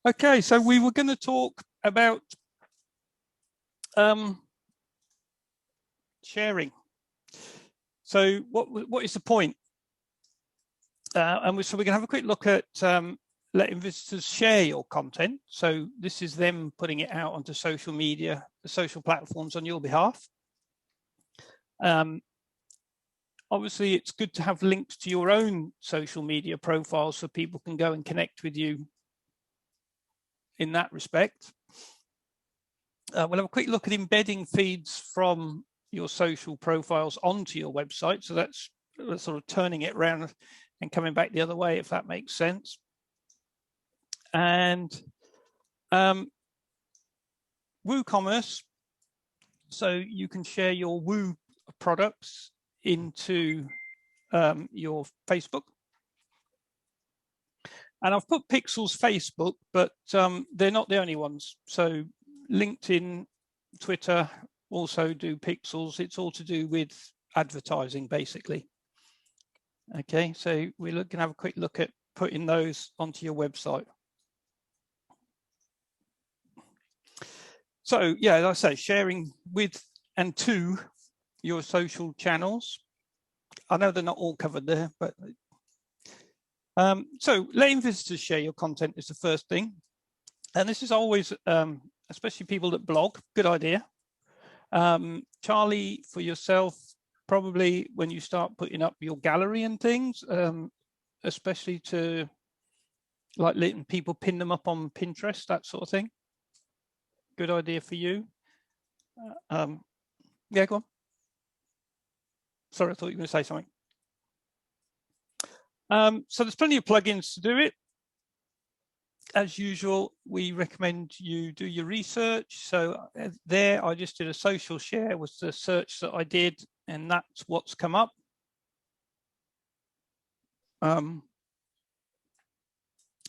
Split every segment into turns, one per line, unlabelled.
Okay, so we were going to talk about sharing. So what is the point? So we're going to have a quick look at letting visitors share your content. So this is them putting it out onto social media, the social platforms on your behalf. Obviously, it's good to have links to your own social media profiles so people can go and connect with you in that respect. We'll have a quick look at embedding feeds from your social profiles onto your website. So that's sort of turning it around and coming back the other way, if that makes sense. And WooCommerce, so you can share your Woo products into your Facebook. And I've put Pixel's Facebook, but they're not the only ones. So LinkedIn, Twitter also do Pixels. It's all to do with advertising, basically. Okay, so we're going to have a quick look at putting those onto your website. So yeah, as I say, sharing with and to your social channels. I know they're not all covered there, but so letting visitors share your content is the first thing. And this is always, especially people that blog, good idea. Charlie, for yourself, probably when you start putting up your gallery and things, especially to like letting people pin them up on Pinterest, that sort of thing. Good idea for you. Yeah, go on. Sorry, I thought you were going to say something. So there's plenty of plugins to do it. As usual, we recommend you do your research. So there, I just did a social share, was the search that I did, and that's what's come up. And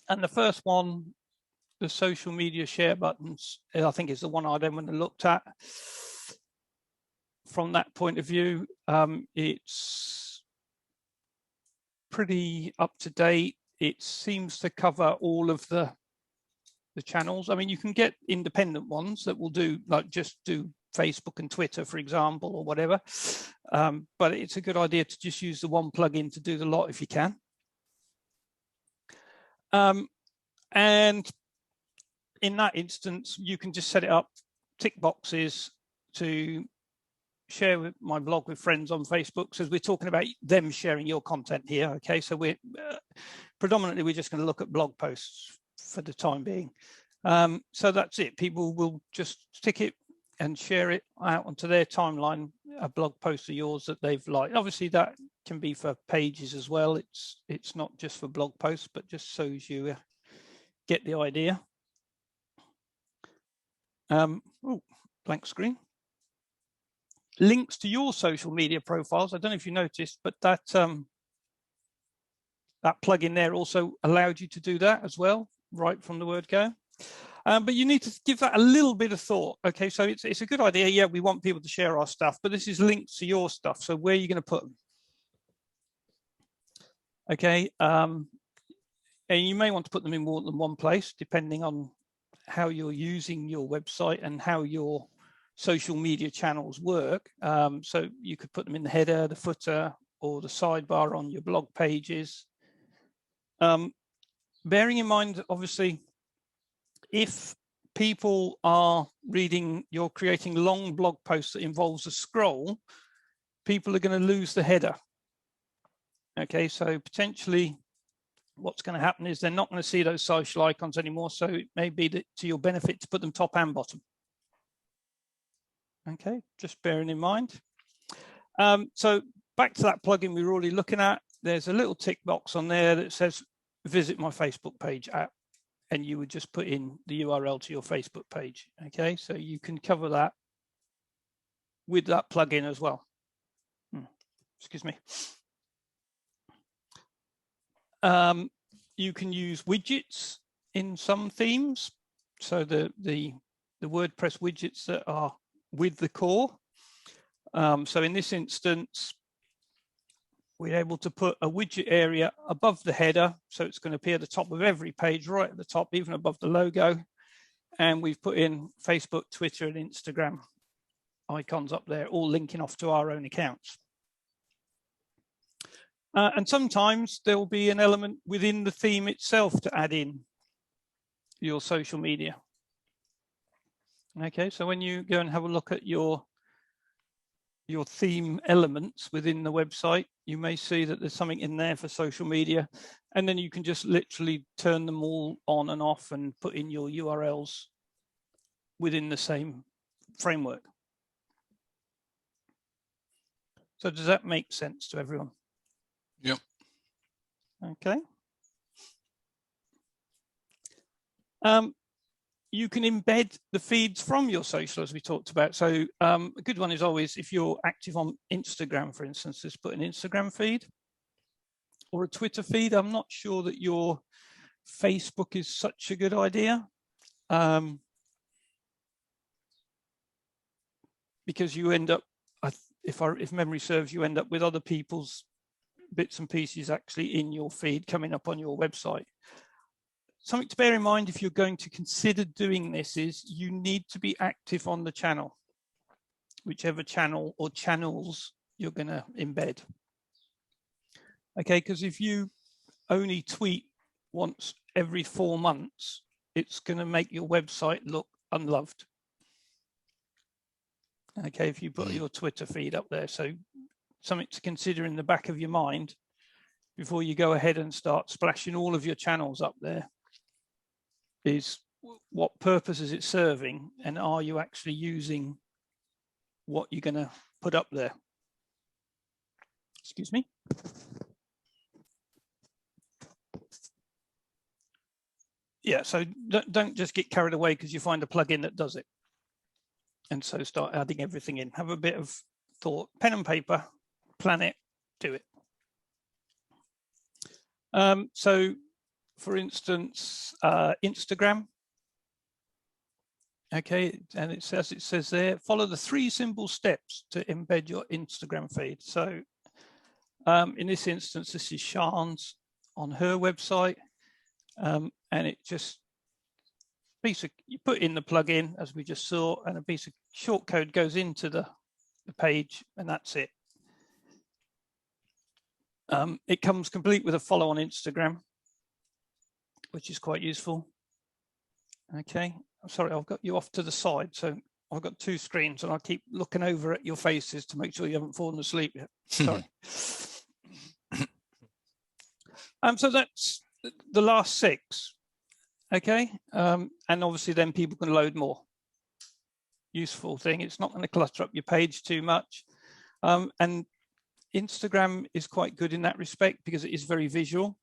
the first one, the social media share buttons, I think is the one I then went and looked at. From that point of view, it's pretty up to date. It seems to cover all of the channels. I mean, you can get independent ones that will do, like just do Facebook and Twitter, for example, or whatever. But it's a good idea to just use the one plugin to do the lot if you can. And in that instance, you can just set it up, tick boxes to share with my blog with friends on Facebook. So we're talking about them sharing your content here. Okay, so we're predominantly we're just going to look at blog posts for the time being. So that's it. People will just stick it and share it out onto their timeline, a blog post of yours that they've liked. Obviously, that can be for pages as well. It's not just for blog posts, but just so as you get the idea. Oh, blank screen. Links to your social media profiles. I don't know if you noticed, but that that plugin there also allowed you to do that as well, right from the word go. But you need to give that a little bit of thought. Okay, so it's a good idea. Yeah, we want people to share our stuff, but this is links to your stuff. So where are you going to put them? Okay, and you may want to put them in more than one place, depending on how you're using your website and how your social media channels work. So you could put them in the header, the footer, or the sidebar on your blog pages. Bearing in mind, obviously, if people are reading, you're creating long blog posts that involves a scroll, people are going to lose the header. Okay, so potentially what's going to happen is they're not going to see those social icons anymore. So it may be that to your benefit to put them top and bottom. Okay, just bearing in mind. So back to that plugin we were already looking at, there's a little tick box on there that says, visit my Facebook page app, and you would just put in the URL to your Facebook page. Okay, so you can cover that with that plugin as well. Excuse me. You can use widgets in some themes. So the WordPress widgets that are with the core. So in this instance, we're able to put a widget area above the header. So it's going to appear at the top of every page, right at the top, even above the logo. And we've put in Facebook, Twitter, and Instagram icons up there, all linking off to our own accounts. And sometimes there will be an element within the theme itself to add in your social media. Okay, so when you go and have a look at your theme elements within the website, you may see that there's something in there for social media, and then you can just literally turn them all on and off and put in your URLs within the same framework. So does that make sense to everyone?
Yep.
Okay. You can embed the feeds from your social, as we talked about. So a good one is always, if you're active on Instagram, for instance, just put an Instagram feed or a Twitter feed. I'm not sure that your Facebook is such a good idea, because you end up, if memory serves, you end up with other people's bits and pieces actually in your feed coming up on your website. Something to bear in mind if you're going to consider doing this is you need to be active on the channel, whichever channel or channels you're going to embed. Okay, because if you only tweet once every 4 months, it's going to make your website look unloved. Okay, if you put your Twitter feed up there. So something to consider in the back of your mind before you go ahead and start splashing all of your channels up there is what purpose is it serving, and are you actually using what you're going to put up there? Excuse me. Yeah, so don't just get carried away because you find a plugin that does it. And so start adding everything in. Have a bit of thought, pen and paper, plan it, do it. So, for instance, Instagram. Okay, and it says there, follow the 3 simple steps to embed your Instagram feed. So, in this instance, this is Sian's on her website, and it just you put in the plugin as we just saw, and a piece of short code goes into the page, and that's it. It comes complete with a follow on Instagram, which is quite useful. Okay, I'm sorry, I've got you off to the side, so I've got 2 screens, and I keep looking over at your faces to make sure you haven't fallen asleep yet. Sorry. So that's the last 6. Okay, and obviously then people can load more. Useful thing. It's not going to clutter up your page too much. And Instagram is quite good in that respect because it is very visual.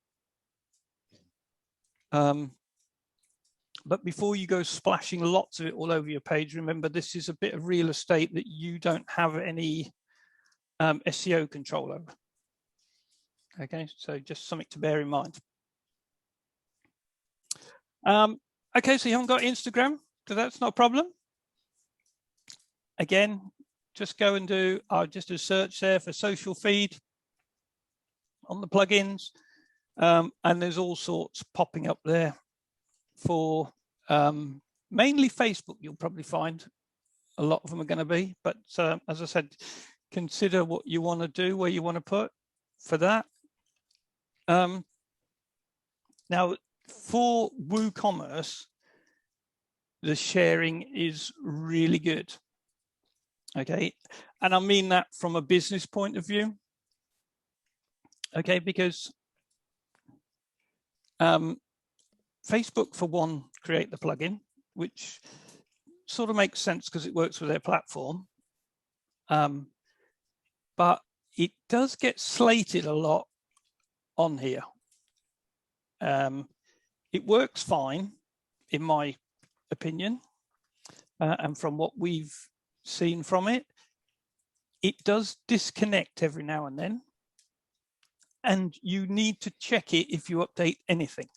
But before you go splashing lots of it all over your page, remember this is a bit of real estate that you don't have any SEO control over. Okay, so just something to bear in mind. Okay, so you haven't got Instagram, so that's not a problem. Again, just go and do just a search there for social feed on the plugins, and there's all sorts popping up there for mainly Facebook. You'll probably find a lot of them are going to be, but as I said, consider what you want to do, where you want to put for that. Now, for WooCommerce, the sharing is really good. Okay, and I mean that from a business point of view. Okay, because Facebook, for one, create the plugin, which sort of makes sense because it works with their platform. But it does get slated a lot on here. It works fine, in my opinion, and from what we've seen from it, it does disconnect every now and then, and you need to check it if you update anything.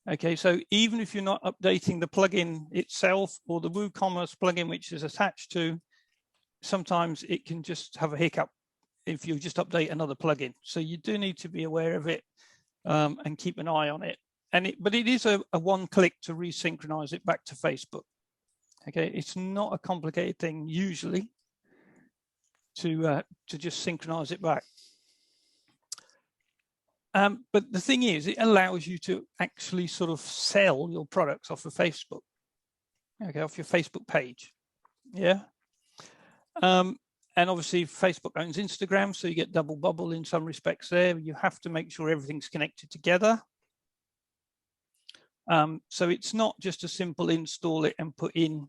Okay, so even if you're not updating the plugin itself or the WooCommerce plugin which is attached to, sometimes it can just have a hiccup if you just update another plugin. So you do need to be aware of it and keep an eye on it. But it is a one click to resynchronize it back to Facebook. Okay, it's not a complicated thing usually to just synchronize it back. But the thing is, it allows you to actually sort of sell your products off of Facebook. Okay, off your Facebook page. Yeah. And obviously Facebook owns Instagram, so you get double bubble in some respects there. You have to make sure everything's connected together. So it's not just a simple install it and put in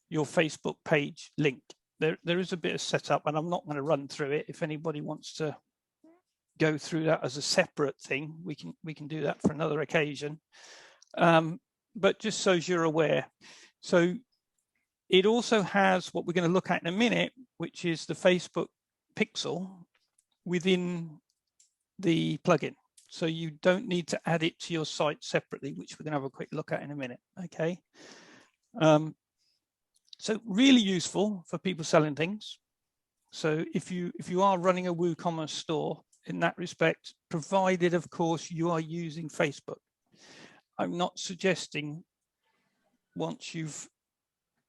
your Facebook page link. There is a bit of setup, and I'm not going to run through it. If anybody wants to go through that as a separate thing, we can do that for another occasion. But just so you're aware. So it also has what we're going to look at in a minute, which is the Facebook pixel within the plugin. So you don't need to add it to your site separately, which we're going to have a quick look at in a minute. Okay. So really useful for people selling things. So if you are running a WooCommerce store in that respect, provided of course you are using Facebook. I'm not suggesting once you've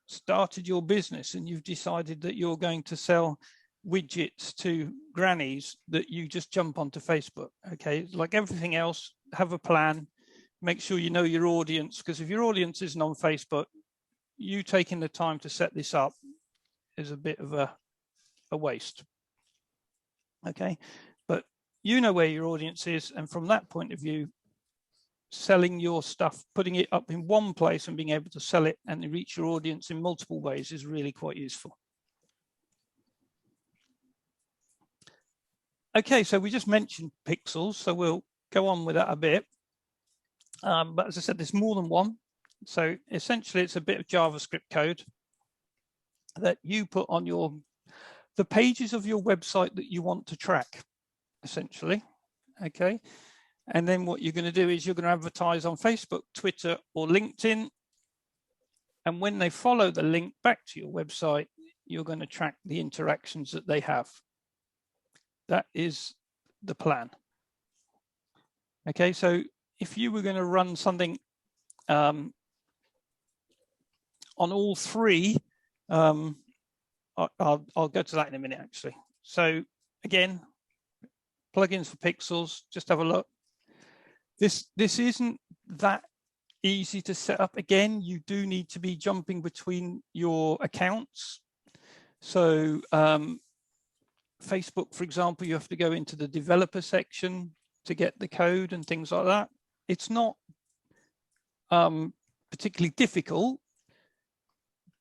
started your business and you've decided that you're going to sell widgets to grannies that you just jump onto Facebook. Okay, like everything else, have a plan, make sure you know your audience, because if your audience isn't on Facebook, you taking the time to set this up is a bit of a waste. Okay, but you know where your audience is, and from that point of view, selling your stuff, putting it up in one place and being able to sell it and reach your audience in multiple ways is really quite useful. Okay, so we just mentioned pixels, so we'll go on with that a bit. But as I said, there's more than one. So essentially, it's a bit of JavaScript code that you put on the pages of your website that you want to track, essentially. Okay. And then what you're going to do is you're going to advertise on Facebook, Twitter, or LinkedIn. And when they follow the link back to your website, you're going to track the interactions that they have. That is the plan. Okay, so if you were going to run something on all three, I'll go to that in a minute, actually. So again, plugins for pixels, just have a look. This isn't that easy to set up. Again, you do need to be jumping between your accounts. So Facebook, for example, you have to go into the developer section to get the code and things like that. It's not particularly difficult,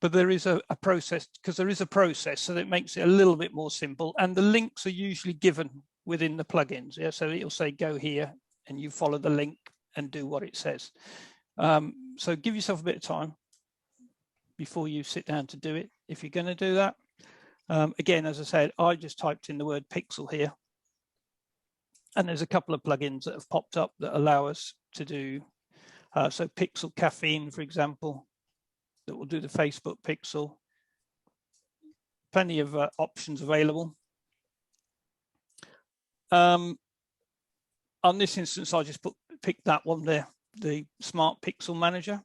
but there is a process, because there is a process, so that makes it a little bit more simple. And the links are usually given within the plugins. Yeah, so it'll say go here, and you follow the link and do what it says. So give yourself a bit of time before you sit down to do it, if you're going to do that. Again, as I said, I just typed in the word pixel here. And there's a couple of plugins that have popped up that allow us to do, so Pixel Caffeine, for example, that will do the Facebook pixel. Plenty of options available. On this instance, I just picked that one there, the Smart Pixel Manager.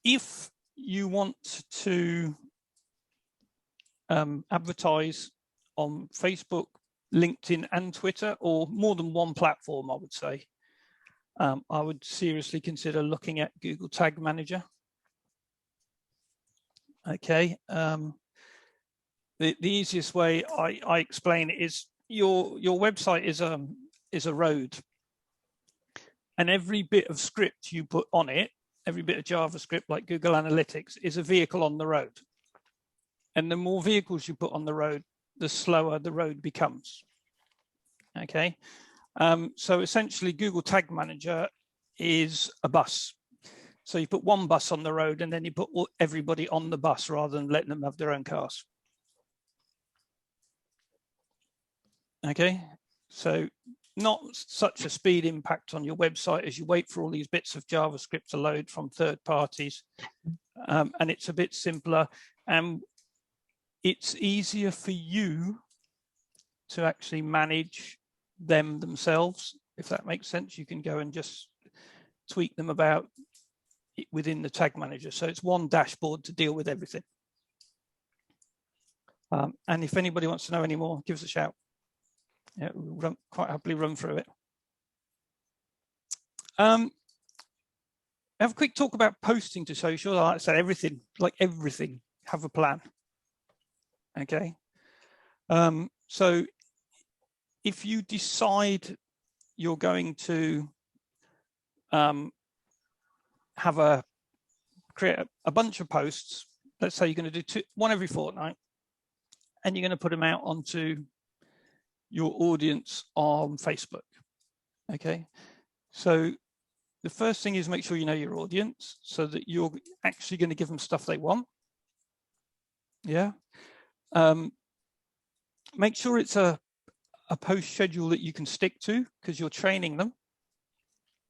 If you want to advertise on Facebook, LinkedIn, and Twitter, or more than one platform, I would say, I would seriously consider looking at Google Tag Manager. Okay. The easiest way I explain it is your website is a road, and every bit of script you put on it, every bit of JavaScript like Google Analytics, is a vehicle on the road. And the more vehicles you put on the road, the slower the road becomes. Okay, so essentially Google Tag Manager is a bus. So you put one bus on the road and then you put everybody on the bus rather than letting them have their own cars. Okay, so not such a speed impact on your website as you wait for all these bits of JavaScript to load from third parties. And it's a bit simpler, and it's easier for you to actually manage them themselves, if that makes sense. You can go and just tweak them about within the tag manager. So it's one dashboard to deal with everything. And if anybody wants to know any more, give us a shout. Yeah, we'll quite happily run through it. Have a quick talk about posting to social. Like I said, everything, have a plan. Okay. So if you decide you're going to create a bunch of posts, let's say you're going to do one every fortnight, and you're going to put them out onto your audience on Facebook. Okay. So the first thing is make sure you know your audience so that you're actually going to give them stuff they want. Yeah. Make sure it's a post schedule that you can stick to, because you're training them.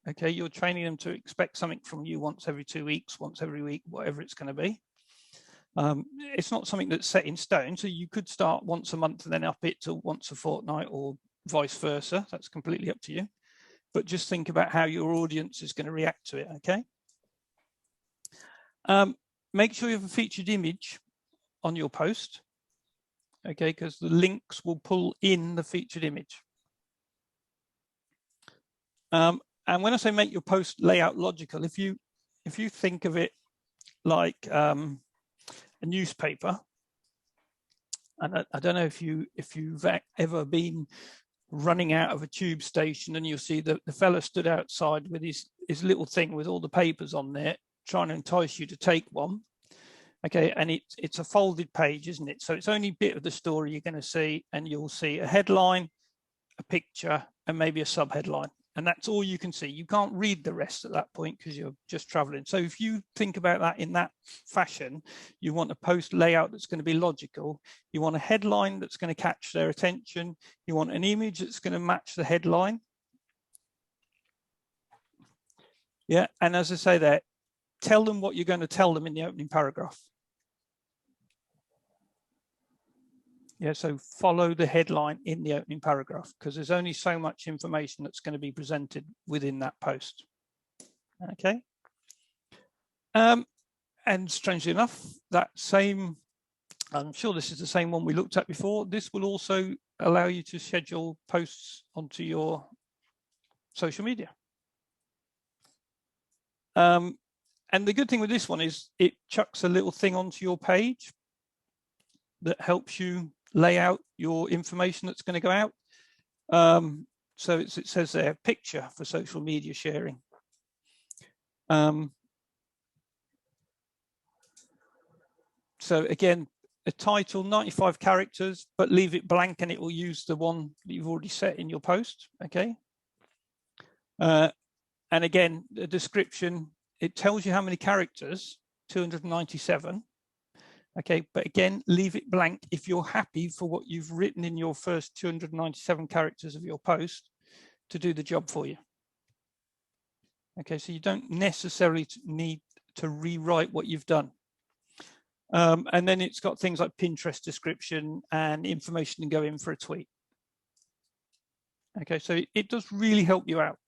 Okay, you're training them to expect something from you once every 2 weeks, once every week, whatever it's going to be. It's not something that's set in stone, so you could start once a month and then up it to once a fortnight, or vice versa. That's completely up to you. But just think about how your audience is going to react to it. Okay. Make sure you have a featured image on your post. Okay, because the links will pull in the featured image. And when I say make your post layout logical, if you think of it like a newspaper, and I don't know if you've ever been running out of a tube station and you'll see the fella stood outside with his little thing with all the papers on there, trying to entice you to take one. Okay, and it's a folded page, isn't it? So it's only a bit of the story you're going to see, and you'll see a headline, a picture, and maybe a sub-headline. And that's all you can see. You can't read the rest at that point because you're just traveling. So if you think about that in that fashion, you want a post layout that's going to be logical. You want a headline that's going to catch their attention. You want an image that's going to match the headline. Yeah, and as I say there, tell them what you're going to tell them in the opening paragraph. Yeah, so follow the headline in the opening paragraph, because there's only so much information that's going to be presented within that post. Okay. And strangely enough, that same, I'm sure this is the same one we looked at before. This will also allow you to schedule posts onto your social media. And the good thing with this one is it chucks a little thing onto your page that helps you lay out your information that's going to go out. So it says there, picture for social media sharing. So again, a title, 95 characters, but leave it blank and it will use the one that you've already set in your post. Okay. And again, the description, it tells you how many characters, 297. Okay, but again, leave it blank if you're happy for what you've written in your first 297 characters of your post to do the job for you. Okay, so you don't necessarily need to rewrite what you've done. And then it's got things like Pinterest description and information to go in for a tweet. Okay, so it does really help you out.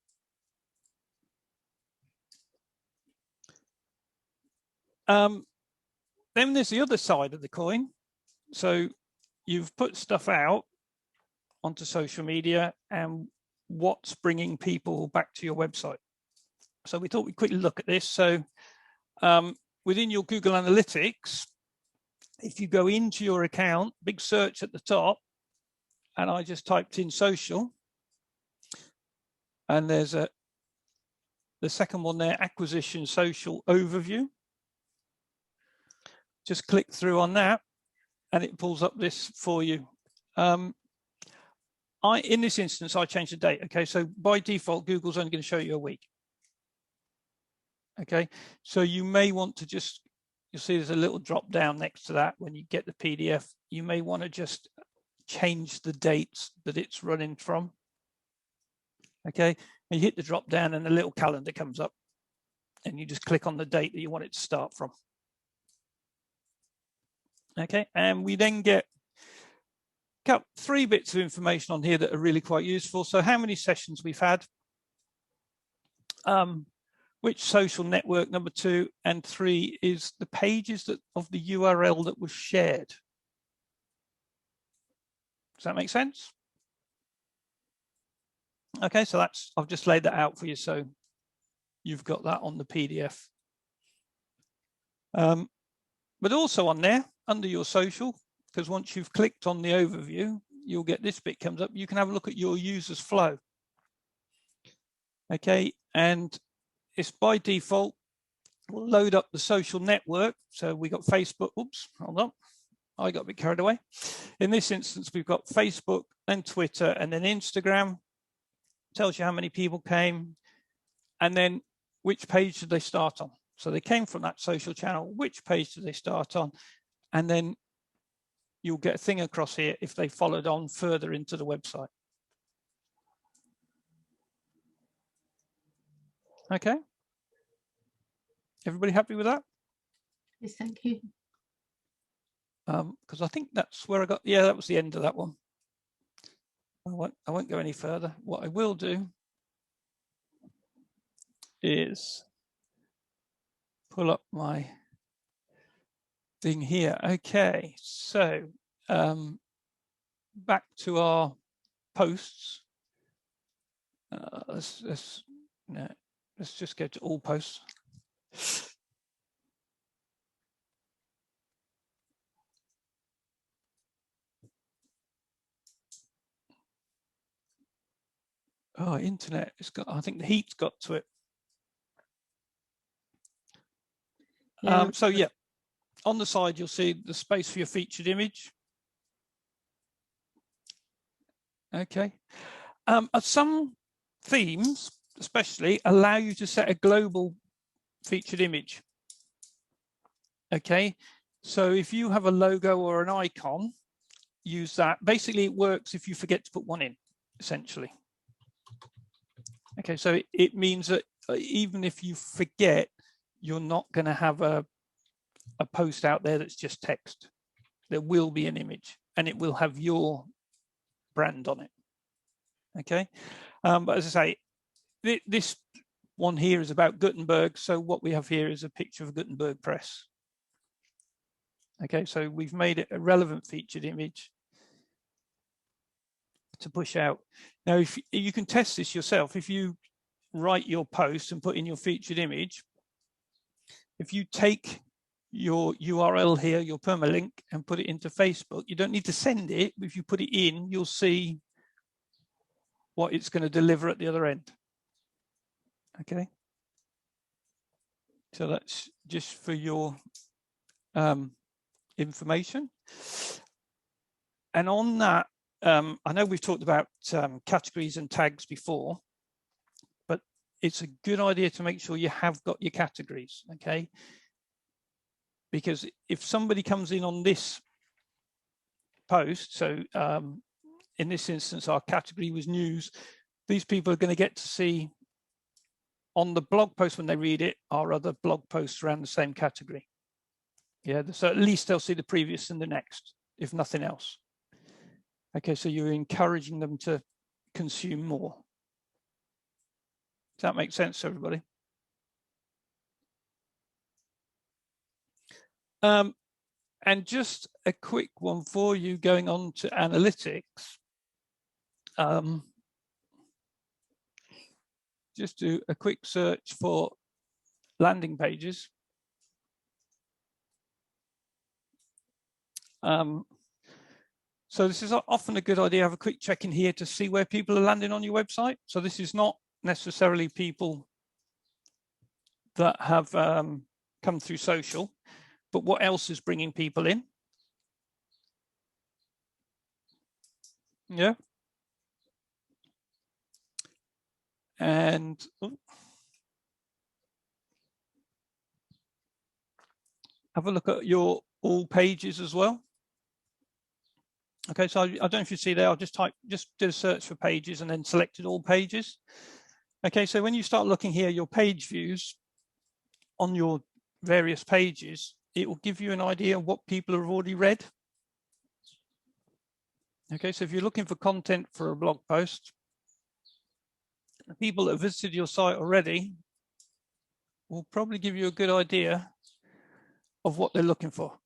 Then there's the other side of the coin. So you've put stuff out onto social media, and what's bringing people back to your website. So we thought we'd quickly look at this. So within your Google Analytics, if you go into your account, big search at the top, and I just typed in social, and there's the second one there, acquisition social overview. Just click through on that and it pulls up this for you. In this instance, I changed the date. Okay, so by default, Google's only going to show you a week. Okay, so you may want to just, you'll see there's a little drop down next to that when you get the PDF. You may want to just change the dates that it's running from. Okay, and you hit the drop down and a little calendar comes up and you just click on the date that you want it to start from. Okay, and we then get got 3 bits of information on here that are really quite useful. So how many sessions we've had, which social network, number 2, and 3 is the pages that of the URL that was shared. Does that make sense? Okay, so that's, I've just laid that out for you, so you've got that on the PDF. But also on there, under your social, because once you've clicked on the overview, you'll get this bit comes up. You can have a look at your users flow. Okay, and it's by default, we'll load up the social network. So we got Facebook, oops, hold on. I got a bit carried away. In this instance, we've got Facebook, then Twitter, and then Instagram. Tells you how many people came, and then which page did they start on. So they came from that social channel, which page did they start on? And then you'll get a thing across here if they followed on further into the website. Okay. Everybody happy with that?
Yes, thank you.
Because I think that's where I got, yeah, that was the end of that one. I won't go any further. What I will do is pull up my thing here. Okay, so back to our posts. Let's just go to all posts. Oh, internet, it's got, I think the heat's got to it.
Yeah.
So yeah, on the side, you'll see the space for your featured image. Okay. Some themes, especially, allow you to set a global featured image. Okay. So if you have a logo or an icon, use that. Basically, it works if you forget to put one in, essentially. Okay, so it means that even if you forget, you're not going to have a post out there that's just text. There will be an image, and it will have your brand on it. Okay, but as I say, this one here is about Gutenberg. So what we have here is a picture of Gutenberg press. Okay, so we've made it a relevant featured image to push out. Now, if you can test this yourself, if you write your post and put in your featured image, if you take your URL here, your permalink, and put it into Facebook, you don't need to send it. If you put it in, you'll see what it's going to deliver at the other end. Okay. So that's just for your information. And on that, I know we've talked about categories and tags before, but it's a good idea to make sure you have got your categories, okay? Because if somebody comes in on this post, so in this instance, our category was news, these people are going to get to see on the blog post when they read it, our other blog posts around the same category. Yeah, so at least they'll see the previous and the next, if nothing else. Okay, so you're encouraging them to consume more. Does that make sense, everybody? And just a quick one for you going on to analytics. Just do a quick search for landing pages. So this is often a good idea. Have a quick check in here to see where people are landing on your website. So this is not necessarily people that have come through social, but what else is bringing people in? Yeah. And have a look at your all pages as well. Okay, so I don't know if you see there, I'll just did a search for pages and then selected all pages. Okay, so when you start looking here, your page views on your various pages, it will give you an idea of what people have already read. Okay, so if you're looking for content for a blog post, the people that have visited your site already will probably give you a good idea of what they're looking for.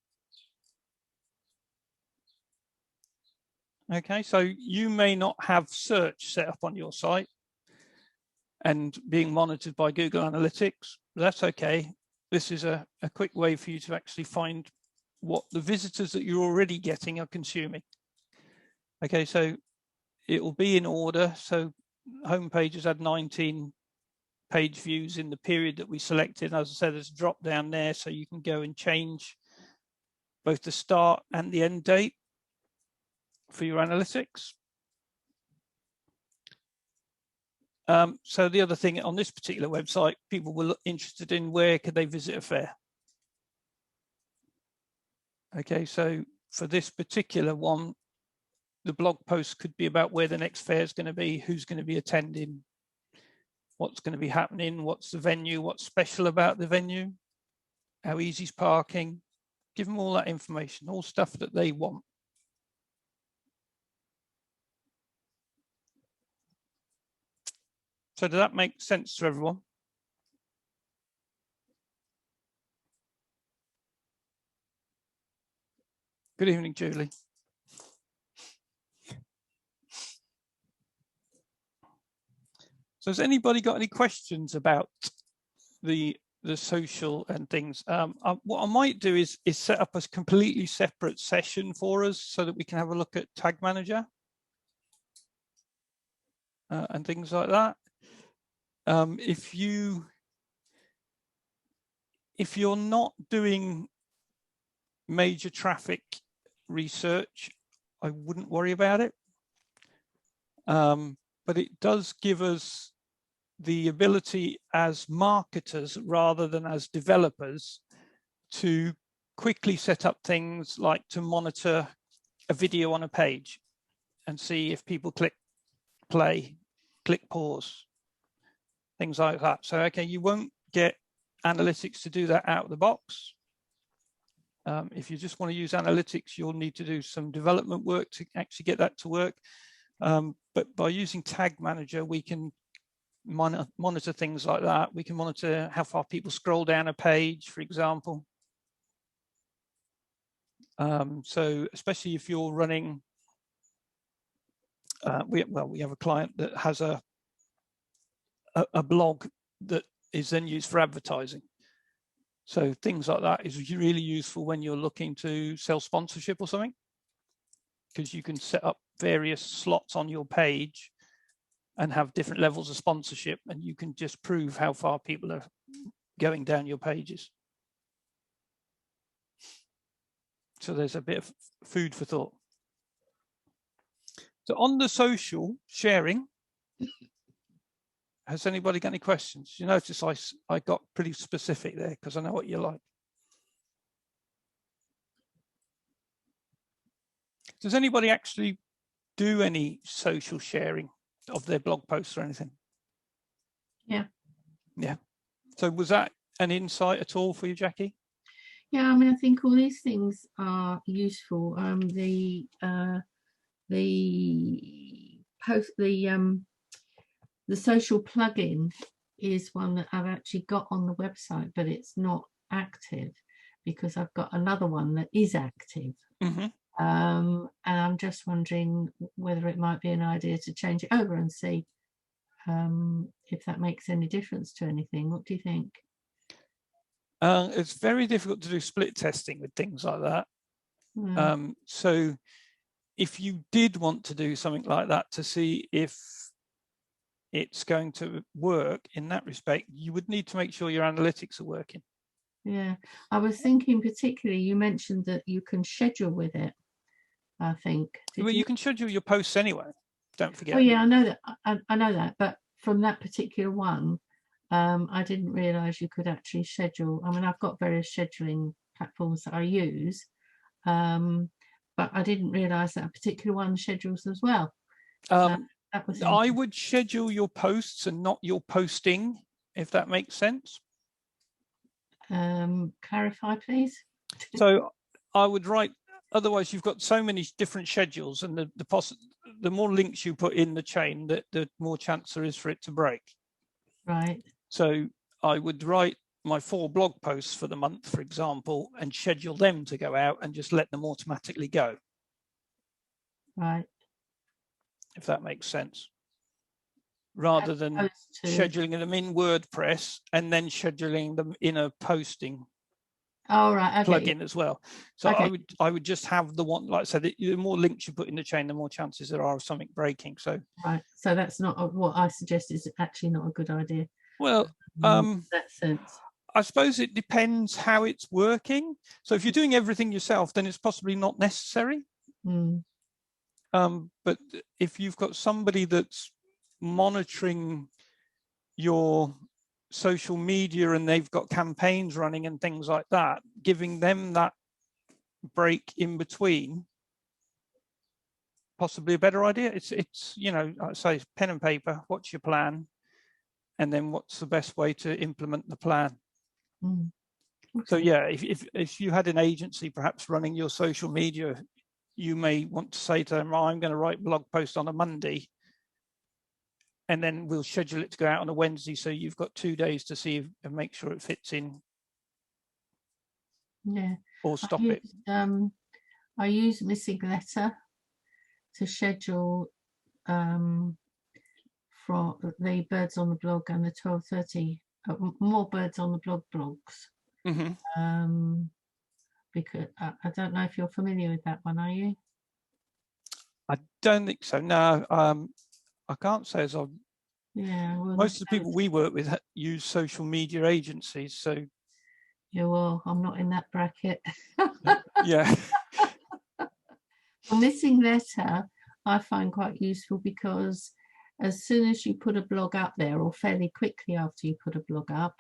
Okay, so you may not have search set up on your site and being monitored by Google Analytics. That's okay. This is a quick way for you to actually find what the visitors that you're already getting are consuming. Okay, so it will be in order. So home pages had 19 page views in the period that we selected. As I said, there's a drop down there, so you can go and change both the start and the end date for your analytics. So the other thing on this particular website, people were interested in where could they visit a fair. Okay, so for this particular one, the blog post could be about where the next fair is going to be, who's going to be attending, what's going to be happening, what's the venue, what's special about the venue, how easy's parking. Give them all that information, all stuff that they want. So does that make sense to everyone? Good evening, Julie. So has anybody got any questions about the social and things? What I might do is set up a completely separate session for us so that we can have a look at Tag Manager and things like that. If you're not doing major traffic research, I wouldn't worry about it. But it does give us the ability as marketers rather than as developers to quickly set up things like to monitor a video on a page and see if people click play, click pause, things like that. So, okay, you won't get analytics to do that out of the box. If you just want to use analytics, you'll need to do some development work to actually get that to work. But by using Tag Manager, we can monitor things like that. We can monitor how far people scroll down a page, for example. So especially if you're running, we have a client that has a blog that is then used for advertising. So things like that is really useful when you're looking to sell sponsorship or something, because you can set up various slots on your page and have different levels of sponsorship, and you can just prove how far people are going down your pages. So there's a bit of food for thought. So on the social sharing, has anybody got any questions? You notice I got pretty specific there because I know what you like. Does anybody actually do any social sharing of their blog posts or anything?
Yeah.
Yeah. So was that an insight at all for you, Jackie?
Yeah, I mean, I think all these things are useful. The social plugin is one that I've actually got on the website, but it's not active because I've got another one that is active.
Mm-hmm.
And I'm just wondering whether it might be an idea to change it over and see if that makes any difference to anything. What do you think?
It's very difficult to do split testing with things like that. Mm. So if you did want to do something like that to see if it's going to work in that respect, you would need to make sure your analytics are working.
Yeah, I was thinking particularly, you mentioned that you can schedule with it, I think.
Well, you can schedule your posts anyway, don't forget.
Oh yeah, I know that. I know that, but from that particular one, I didn't realise you could actually schedule. I mean, I've got various scheduling platforms that I use, but I didn't realise that a particular one schedules as well. I
would schedule your posts and not your posting, if that makes sense.
Clarify, please.
So I would write otherwise you've got so many different schedules, and the more links you put in the chain, the more chance there is for it to break.
Right.
So I would write my 4 blog posts for the month, for example, and schedule them to go out and just let them automatically go.
Right.
If that makes sense. Rather than scheduling them in WordPress and then scheduling them in a posting plugin as well. So I would just have the one, like I said, the more links you put in the chain, the more chances there are of something breaking. So
right. So that's not what I suggest, is actually not a good idea.
Well,
in that sense.
I suppose it depends how it's working. So if you're doing everything yourself, then it's possibly not necessary. But if you've got somebody that's monitoring your social media and they've got campaigns running and things like that, giving them that break in between, possibly a better idea. It's you know, I say pen and paper, what's your plan, and then what's the best way to implement the plan.
Okay.
So yeah, if you had an agency perhaps running your social media, you may want to say to them, I'm going to write a blog post on a Monday, and then we'll schedule it to go out on a Wednesday, so you've got 2 days to see and make sure it fits in.
Yeah.
Or stop it.
I use Missing Letter to schedule from the Birds on the Blog and the 12:30 more Birds on the Blog blogs. Because I don't know if you're familiar with that one, are you?
I don't think so. No, I can't say as I've.
Yeah. Well,
most of the people we work with use social media agencies, so.
Yeah, well, I'm not in that bracket.
Yeah.
Well, Missing Letter I find quite useful, because as soon as you put a blog up there, or fairly quickly after you put a blog up,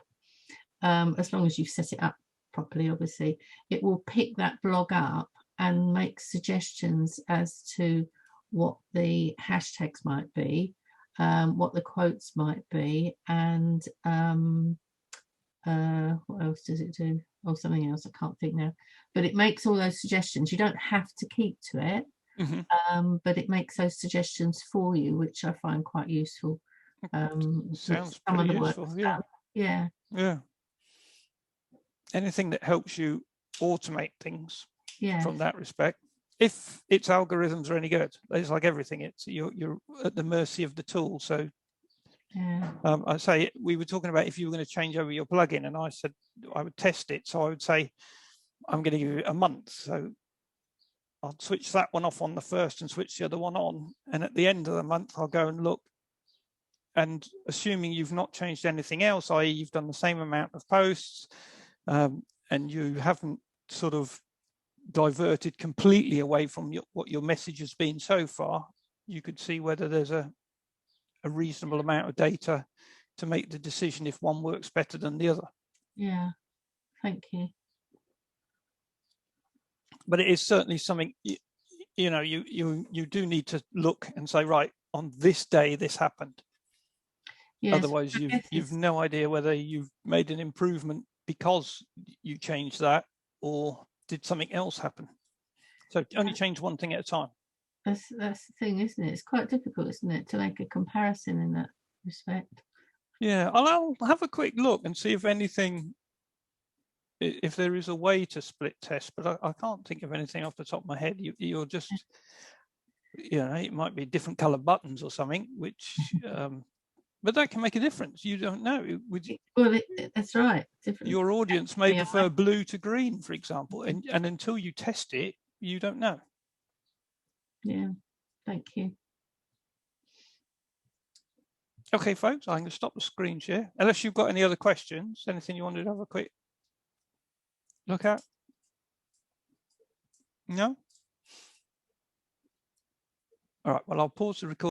as long as you've set it up properly, obviously, it will pick that blog up and make suggestions as to what the hashtags might be, what the quotes might be, and what else does it do? Oh, something else, I can't think now. But it makes all those suggestions. You don't have to keep to it, but it makes those suggestions for you, which I find quite useful.
Sounds pretty useful. Yeah. Anything that helps you automate things from that respect. If its algorithms are any good, it's like everything. It's you're at the mercy of the tool. So I say, we were talking about if you were going to change over your plugin, and I said I would test it. So I would say I'm going to give it a month. So I'll switch that one off on the first and switch the other one on. And at the end of the month, I'll go and look. And assuming you've not changed anything else, i.e. you've done the same amount of posts, and you haven't sort of diverted completely away from what your message has been so far, you could see whether there's a reasonable amount of data to make the decision if one works better than the other.
Yeah, thank you.
But it is certainly something, you know, you do need to look and say, right, on this day this happened. Yes, otherwise you've no idea whether you've made an improvement because you changed that, or did something else happen. So only change one thing at a time.
That's the thing, isn't it? It's quite difficult, isn't it, to make a comparison in that respect.
Yeah, I'll have a quick look and see if anything, if there is a way to split test, but I can't think of anything off the top of my head. You're just, you know, it might be different color buttons or something, which, but that can make a difference. You don't know.
Well, that's right. Different.
Your audience may prefer blue to green, for example, and until you test it, you don't know.
Yeah, thank you.
Okay, folks, I'm going to stop the screen share. Unless you've got any other questions, anything you wanted to have a quick look at? No? All right, well, I'll pause the recording.